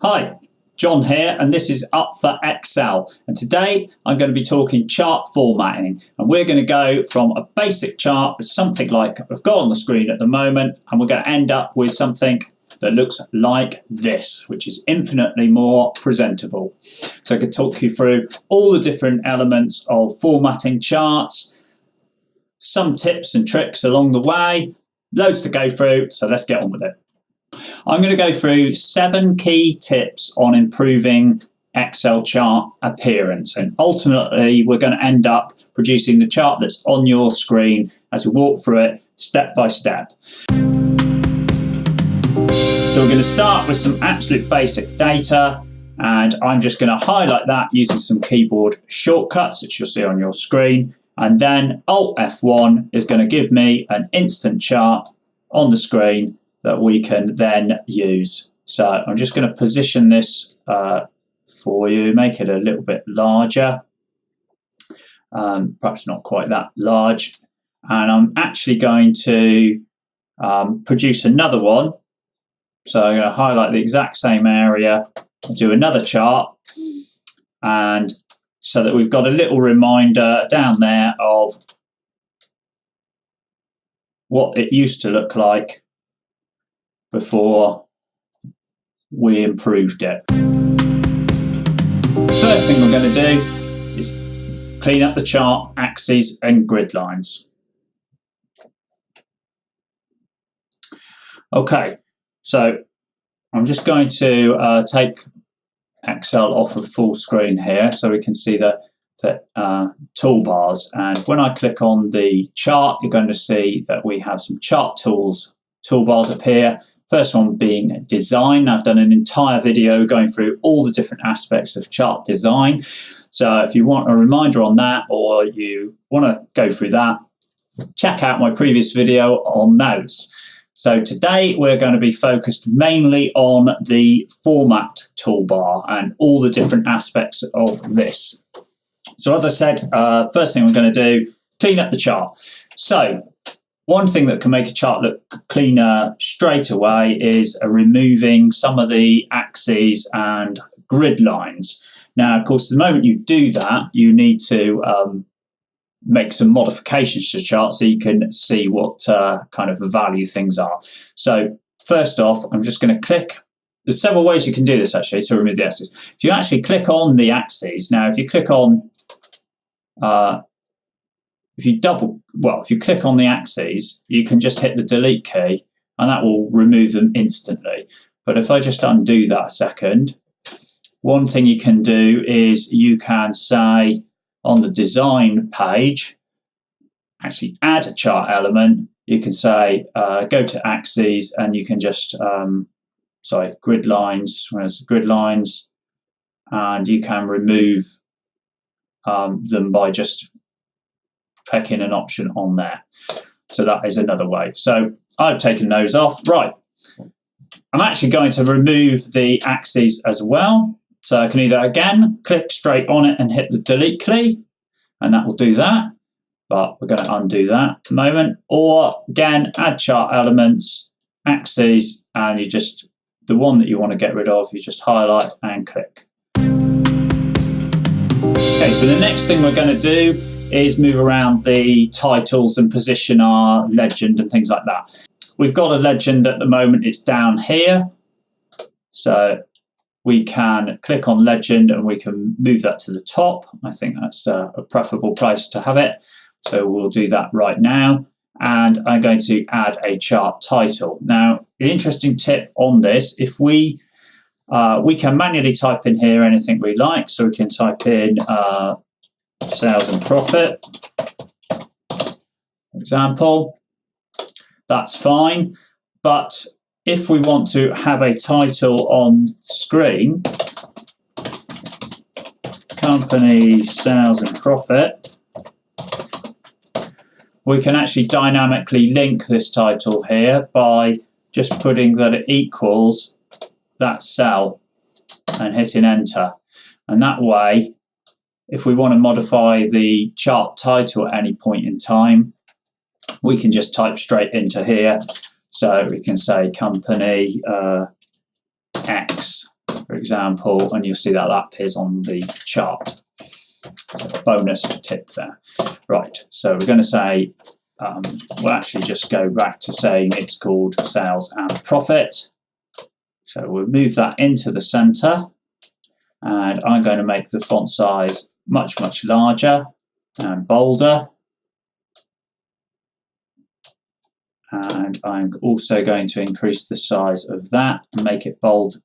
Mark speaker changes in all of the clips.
Speaker 1: Hi, John here, and this is Up for Excel. And today I'm going to be talking chart formatting, and we're going to go from a basic chart with something like I've got on the screen at the moment, and we're going to end up with something that looks like this, which is infinitely more presentable. So I could talk you through all the different elements of formatting charts, some tips and tricks along the way, loads to go through, so let's get on with it. I'm going to go through 7 key tips on improving Excel chart appearance, and ultimately we're going to end up producing the chart that's on your screen as we walk through it step by step. So we're going to start with some absolute basic data, and I'm just going to highlight that using some keyboard shortcuts that you'll see on your screen, and then Alt F1 is going to give me an instant chart on the screen that we can then use. So I'm just going to position this for you, make it a little bit larger, perhaps not quite that large, and I'm actually going to produce another one. So I'm going to highlight the exact same area, do another chart, and so that we've got a little reminder down there of what it used to look like before we improved it. First thing we're going to do is clean up the chart axes and grid lines. Okay, so I'm just going to take Excel off of full screen here so we can see the toolbars, and when I click on the chart you're going to see that we have some chart toolbars up here. First one being design. I've done an entire video going through all the different aspects of chart design. So if you want a reminder on that, or you want to go through that, check out my previous video on those. So today we're going to be focused mainly on the format toolbar and all the different aspects of this. So as I said, first thing we're going to do, clean up the chart. So one thing that can make a chart look cleaner straight away is removing some of the axes and grid lines. Now, of course, the moment you do that, you need to make some modifications to the chart so you can see what kind of value things are. So first off, I'm just going to click. There's several ways you can do this actually to remove the axes. If you actually click on the axes, now if you click on if you click on the axes, you can just hit the delete key and that will remove them instantly. But if I just undo that a second, one thing you can do is you can say on the design page, actually add a chart element. You can say go to axes, and you can just grid lines, where's grid lines, and you can remove them by just clicking an option on there. So that is another way. So I've taken those off. Right, I'm actually going to remove the axes as well. So I can either again click straight on it and hit the delete key, and that will do that, but we're going to undo that at the moment. Or again, add chart elements, axes, and you just, the one that you want to get rid of, you just highlight and click. Okay, so the next thing we're going to do is move around the titles and position our legend and things like that. We've got a legend at the moment, it's down here. So we can click on legend and we can move that to the top. I think that's a preferable place to have it. So we'll do that right now. And I'm going to add a chart title. Now, the interesting tip on this, if we can manually type in here anything we like. So we can type in sales and profit, for example. That's fine. But if we want to have a title on screen, company sales and profit, we can actually dynamically link this title here by just putting that it equals that cell and hitting enter. And that way, if we want to modify the chart title at any point in time, we can just type straight into here. So we can say company X, for example, and you'll see that that appears on the chart. So bonus tip there. Right, so we're going to say, we'll actually just go back to saying it's called sales and profit. So we'll move that into the center, and I'm going to make the font size much, much larger and bolder. And I'm also going to increase the size of that and make it bold,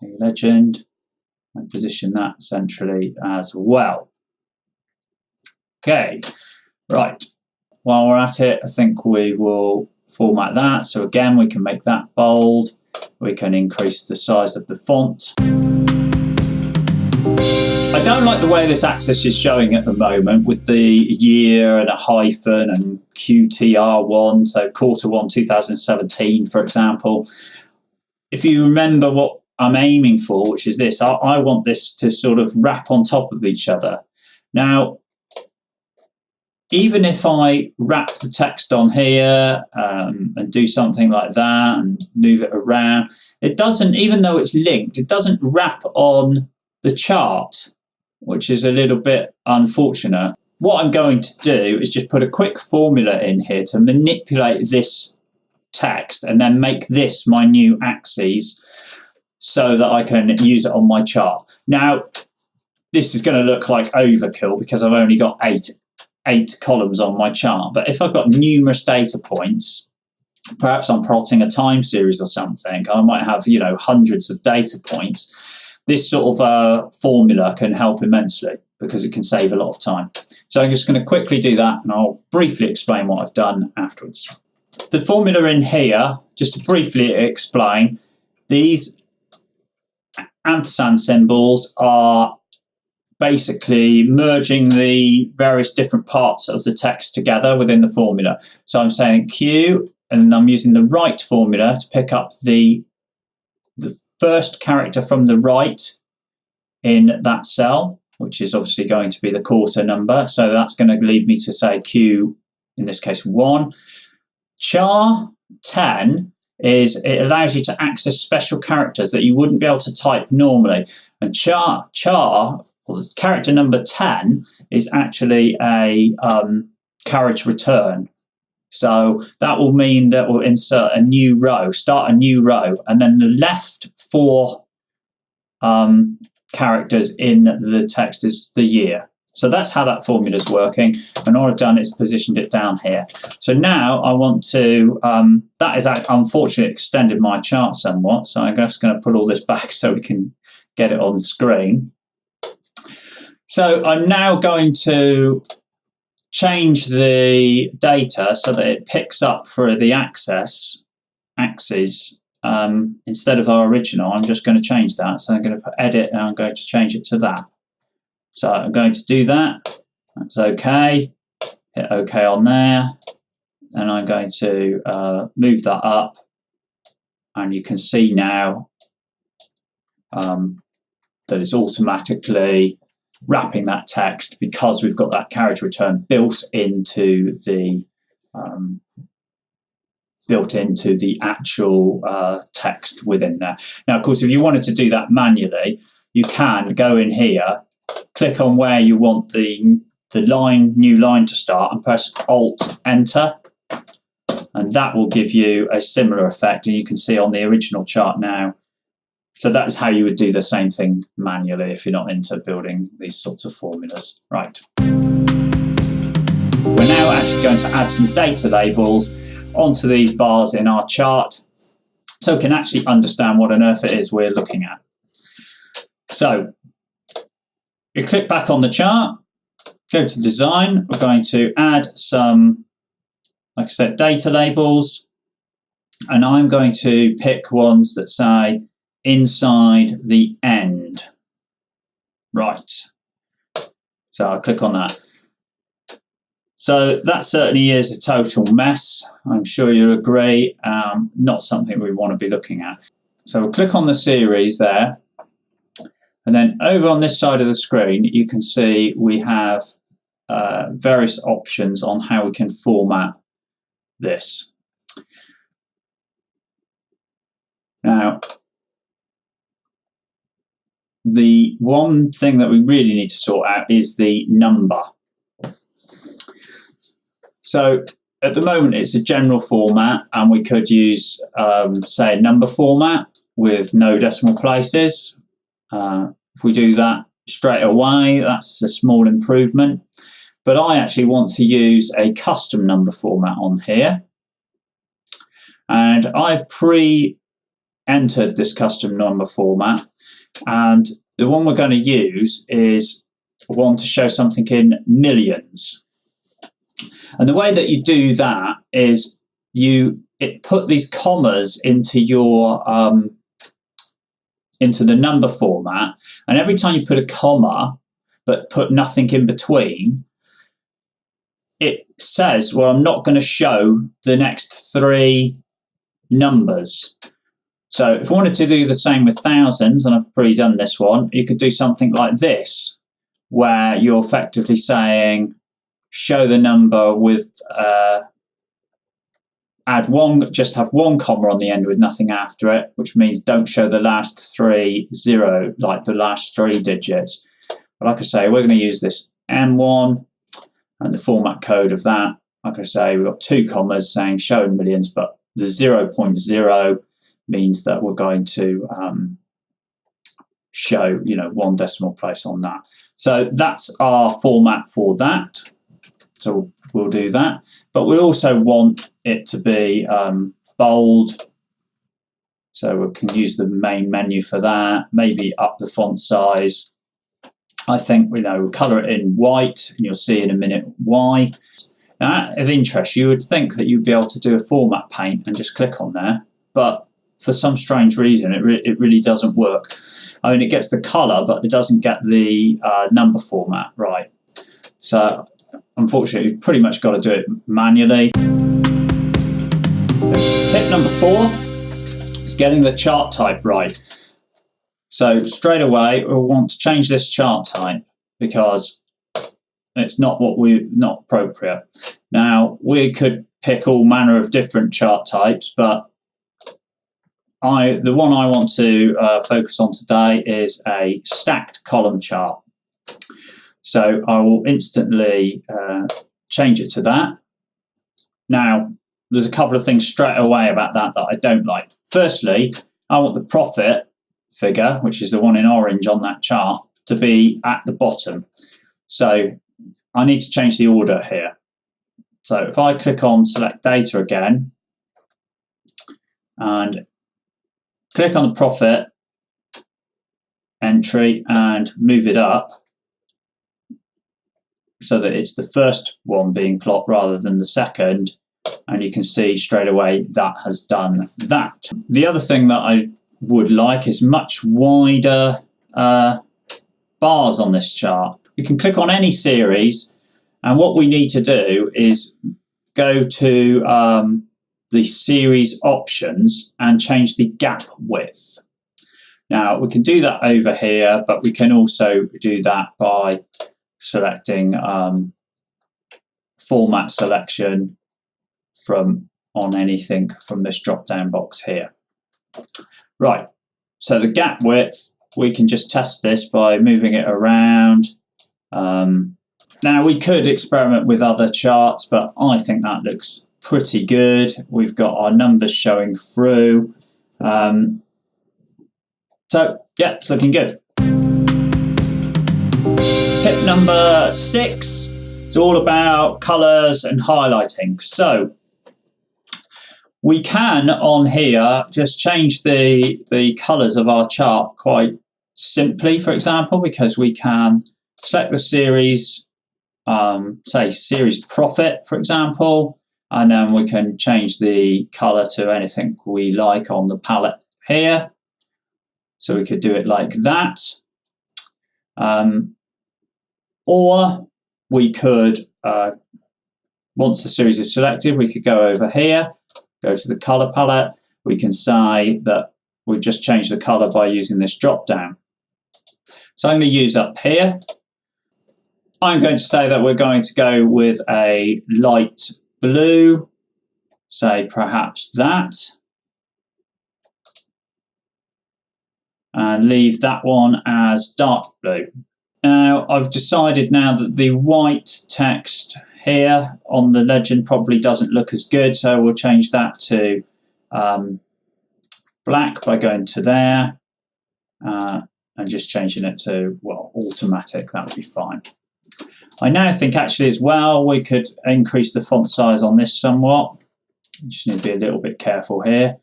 Speaker 1: the legend, and position that centrally as well. Okay, right. While we're at it, I think we will format that. So again, we can make that bold. We can increase the size of the font. I don't like the way this axis is showing at the moment with the year and a hyphen and QTR1, so Q1 2017, for example. If you remember what I'm aiming for, which is this, I want this to sort of wrap on top of each other. Now, even if I wrap the text on here and do something like that and move it around, it doesn't, even though it's linked, it doesn't wrap on the chart, which is a little bit unfortunate. What I'm going to do is just put a quick formula in here to manipulate this text and then make this my new axis so that I can use it on my chart. Now, this is going to look like overkill because I've only got eight columns on my chart. But if I've got numerous data points, perhaps I'm plotting a time series or something, I might have, you know, hundreds of data points. This sort of formula can help immensely because it can save a lot of time. So I'm just going to quickly do that and I'll briefly explain what I've done afterwards. The formula in here, just to briefly explain, these ampersand symbols are basically merging the various different parts of the text together within the formula. So I'm saying Q, and I'm using the right formula to pick up the first character from the right in that cell, which is obviously going to be the quarter number. So that's going to lead me to say Q, in this case 1. Char 10 is, it allows you to access special characters that you wouldn't be able to type normally. And char, or character number 10 is actually a carriage return. So that will mean that we'll insert a new row, start a new row, and then the left 4 characters in the text is the year. So that's how that formula is working. And all I've done is positioned it down here. So now I want to, that is unfortunately extended my chart somewhat. So I'm just going to put all this back so we can get it on screen. So I'm now going to change the data so that it picks up for the axes. Instead of our original, I'm just going to change that. So I'm going to put edit and I'm going to change it to that. So I'm going to do that. That's OK. Hit OK on there. And I'm going to move that up. And you can see now that it's automatically wrapping that text because we've got that carriage return built into the actual text within there. Now, of course, if you wanted to do that manually, you can go in here, click on where you want the new line to start and press Alt Enter, and that will give you a similar effect. And you can see on the original chart now. So that is how you would do the same thing manually if you're not into building these sorts of formulas. Right. We're now actually going to add some data labels onto these bars in our chart so we can actually understand what on earth it is we're looking at. So you click back on the chart, go to design. We're going to add some, like I said, data labels. And I'm going to pick ones that say inside the end. Right. So I'll click on that. So that certainly is a total mess. I'm sure you'll agree. Not something we want to be looking at. So we'll click on the series there. And then over on this side of the screen, you can see we have various options on how we can format this. Now, the one thing that we really need to sort out is the number. So at the moment it's a general format, and we could use say a number format with no decimal places. If we do that straight away, that's a small improvement. But I actually want to use a custom number format on here. And I pre-entered this custom number format, and the one we're going to use is one to show something in millions. And the way that you do that is it put these commas into your into the number format, and every time you put a comma but put nothing in between, it says, well, I'm not going to show the next 3 numbers. So if I wanted to do the same with thousands, and I've pre-done this one, you could do something like this, where you're effectively saying show the number with just have one comma on the end with nothing after it, which means don't show the last 3 0, like the last 3 digits. But like I say, we're going to use this M1 and the format code of that. Like I say, we've got 2 commas saying show in millions, but the 0.0 means that we're going to show 1 decimal place on that. So that's our format for that. So we'll do that, but we also want it to be bold. So we can use the main menu for that, maybe up the font size. I think we'll colour it in white, and you'll see in a minute why. Now, out of interest, you would think that you'd be able to do a format paint and just click on there, but for some strange reason, it really doesn't work. I mean, it gets the colour, but it doesn't get the number format right. So unfortunately, you've pretty much got to do it manually. Tip number 4 is getting the chart type right. So straight away, we'll want to change this chart type because it's not appropriate. Now, we could pick all manner of different chart types, but the one I want to focus on today is a stacked column chart. So I will instantly change it to that. Now, there's a couple of things straight away about that I don't like. Firstly, I want the profit figure, which is the one in orange on that chart, to be at the bottom. So I need to change the order here. So if I click on select data again and click on the profit entry and move it up so that it's the first one being plotted rather than the second, and you can see straight away that has done that. The other thing that I would like is much wider bars on this chart. You can click on any series, and what we need to do is go to the series options and change the gap width. Now we can do that over here, but we can also do that by selecting format selection on anything from this drop down box here. Right, so the gap width, we can just test this by moving it around. Now we could experiment with other charts, but I think that looks pretty good. We've got our numbers showing through. So yeah, it's looking good. Tip number 6 is all about colours and highlighting. So we can on here just change the colours of our chart quite simply, for example, because we can select the series, say series profit, for example, and then we can change the colour to anything we like on the palette here. So we could do it like that. Or we could, once the series is selected, we could go over here, go to the colour palette. We can say that we've just changed the colour by using this drop down. So I'm going to use up here. I'm going to say that we're going to go with a light blue, say perhaps that. and leave that one as dark blue. Now I've decided now that the white text here on the legend probably doesn't look as good, so we'll change that to black by going to there and just changing it to, well, automatic. That would be fine. I now think actually as well we could increase the font size on this somewhat. You just need to be a little bit careful here.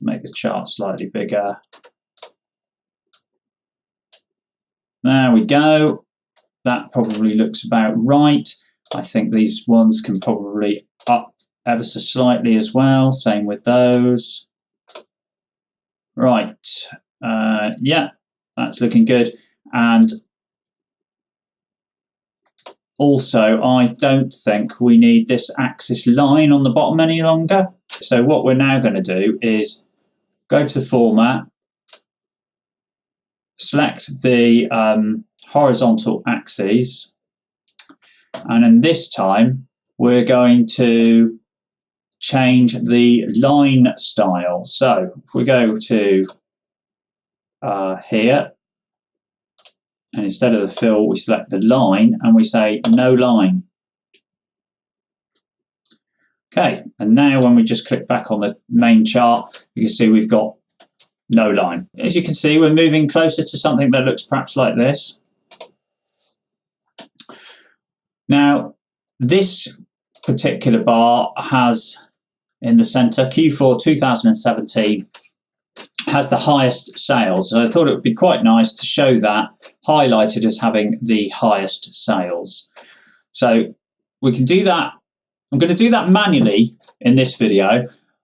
Speaker 1: Make the chart slightly bigger. There we go. That probably looks about right. I think these ones can probably up ever so slightly as well. Same with those. Right. Yeah, that's looking good. And also, I don't think we need this axis line on the bottom any longer. So what we're now going to do is go to the format, select the horizontal axes, and then this time we're going to change the line style. So if we go to here, and instead of the fill we select the line and we say no line. Okay, and now when we just click back on the main chart, you can see we've got no line. As you can see, we're moving closer to something that looks perhaps like this. Now, this particular bar has in the center, Q4 2017, has the highest sales. So I thought it would be quite nice to show that highlighted as having the highest sales. So we can do that. I'm going to do that manually in this video,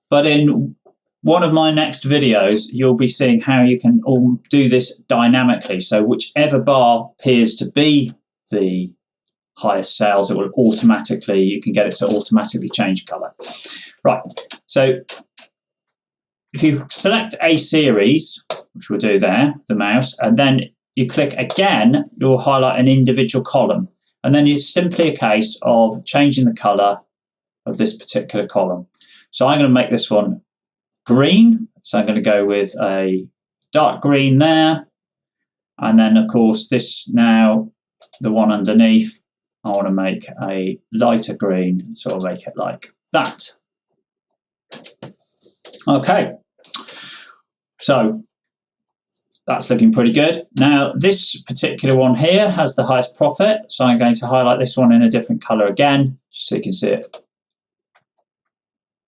Speaker 1: but in one of my next videos, you'll be seeing how you can all do this dynamically. So whichever bar appears to be the highest sales, it will automatically, you can get it to automatically change color. Right, so if you select a series, which we'll do there, the mouse, and then you click again, you'll highlight an individual column. And then it's simply a case of changing the color of this particular column. So I'm going to make this one green. So I'm going to go with a dark green there. And then, of course, this now, the one underneath, I want to make a lighter green. So I'll make it like that. Okay. So that's looking pretty good. Now, this particular one here has the highest profit. So I'm going to highlight this one in a different color again, just so you can see it.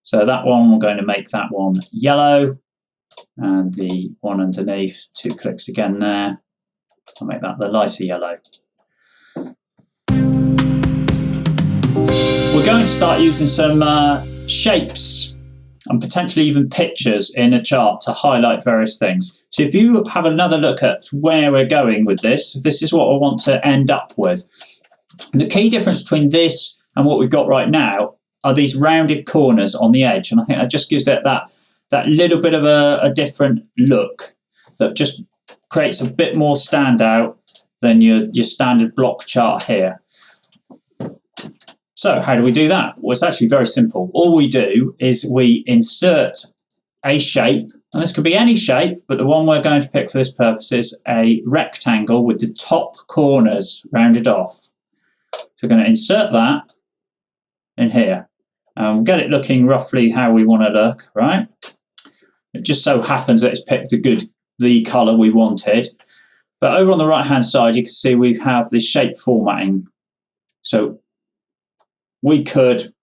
Speaker 1: So that one, we're going to make that one yellow. And the one underneath, 2 clicks again there. I'll make that the lighter yellow. We're going to start using some shapes and potentially even pictures in a chart to highlight various things. So if you have another look at where we're going with this, this is what I want to end up with. And the key difference between this and what we've got right now are these rounded corners on the edge. And I think that just gives it that little bit of a different look that just creates a bit more standout than your standard block chart here. So how do we do that? Well, it's actually very simple. All we do is we insert a shape, and this could be any shape, but the one we're going to pick for this purpose is a rectangle with the top corners rounded off. So we're going to insert that in here. We'll get it looking roughly how we want to look, right? It just so happens that it's picked the colour we wanted. But over on the right-hand side, you can see we have this shape formatting. So we could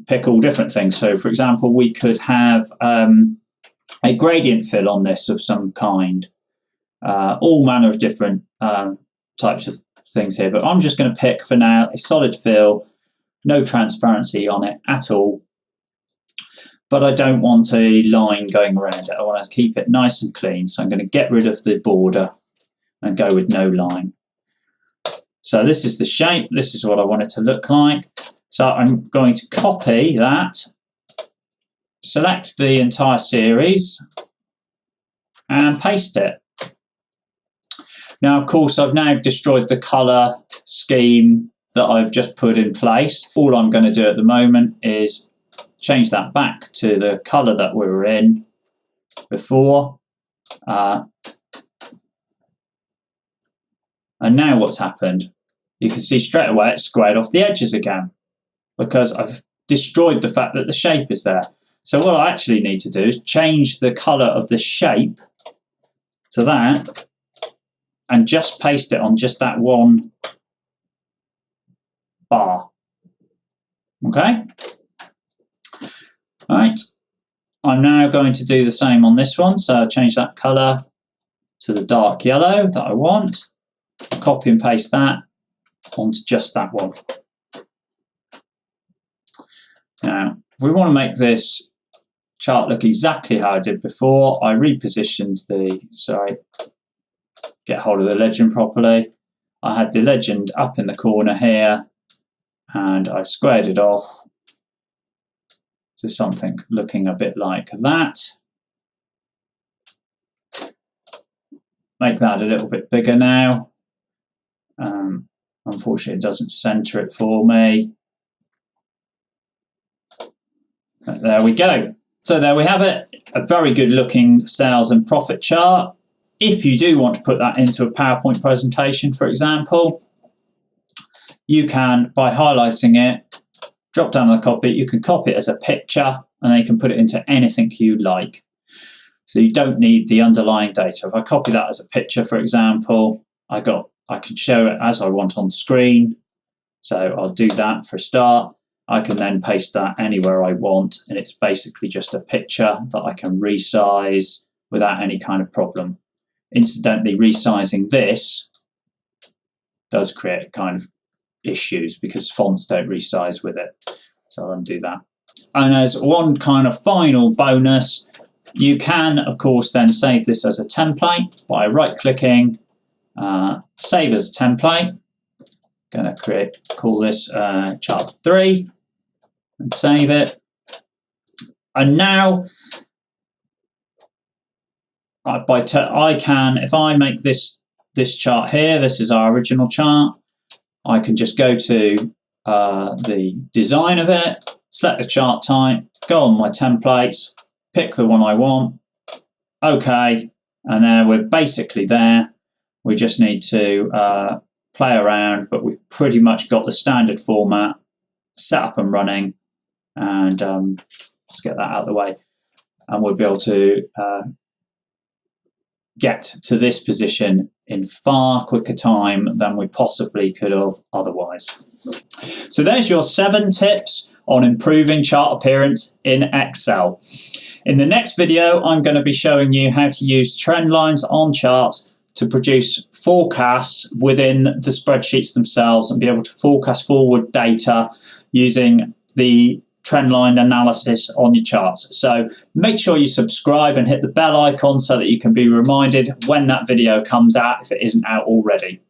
Speaker 1: pick all different things. So, for example, we could have a gradient fill on this of some kind. All manner of different types of things here. But I'm just going to pick, for now, a solid fill, no transparency on it at all. But I don't want a line going around it. I want to keep it nice and clean. So I'm going to get rid of the border and go with no line. So this is the shape. This is what I want it to look like. So I'm going to copy that, select the entire series, and paste it. Now, of course, I've now destroyed the colour scheme that I've just put in place. All I'm going to do at the moment is change that back to the colour that we were in before. And now what's happened? You can see straight away it's squared off the edges again because I've destroyed the fact that the shape is there. So what I actually need to do is change the colour of the shape to that and just paste it on just that one bar. Okay? All right. I'm now going to do the same on this one. So I'll change that colour to the dark yellow that I want. Copy and paste that onto just that one. Now, if we want to make this chart look exactly how I did before, I repositioned get hold of the legend properly. I had the legend up in the corner here and I squared it off to something looking a bit like that. Make that a little bit bigger now. Unfortunately, it doesn't center it for me. But there we go. So there we have it, a very good looking sales and profit chart. If you do want to put that into a PowerPoint presentation, for example, you can, by highlighting it, drop down on the copy, you can copy it as a picture and then you can put it into anything you like. So you don't need the underlying data. If I copy that as a picture, for example, I can show it as I want on screen. So I'll do that for a start. I can then paste that anywhere I want, and it's basically just a picture that I can resize without any kind of problem. Incidentally, resizing this does create kind of issues because fonts don't resize with it. So I'll undo that. And as one kind of final bonus, you can, of course, then save this as a template by right-clicking, save as a template. Going to call this chart 3 and save it. And now I can, if I make this chart here, this is our original chart, I can just go to the design of it, select the chart type, go on my templates, pick the one I want, okay, and then we're basically there. We just need to play around, but we've pretty much got the standard format set up and running, and just get that out of the way, and we'll be able to get to this position in far quicker time than we possibly could have otherwise. So there's your 7 tips on improving chart appearance in Excel. In the next video, I'm going to be showing you how to use trend lines on charts to produce forecasts within the spreadsheets themselves and be able to forecast forward data using the trend line analysis on your charts. So make sure you subscribe and hit the bell icon so that you can be reminded when that video comes out if it isn't out already.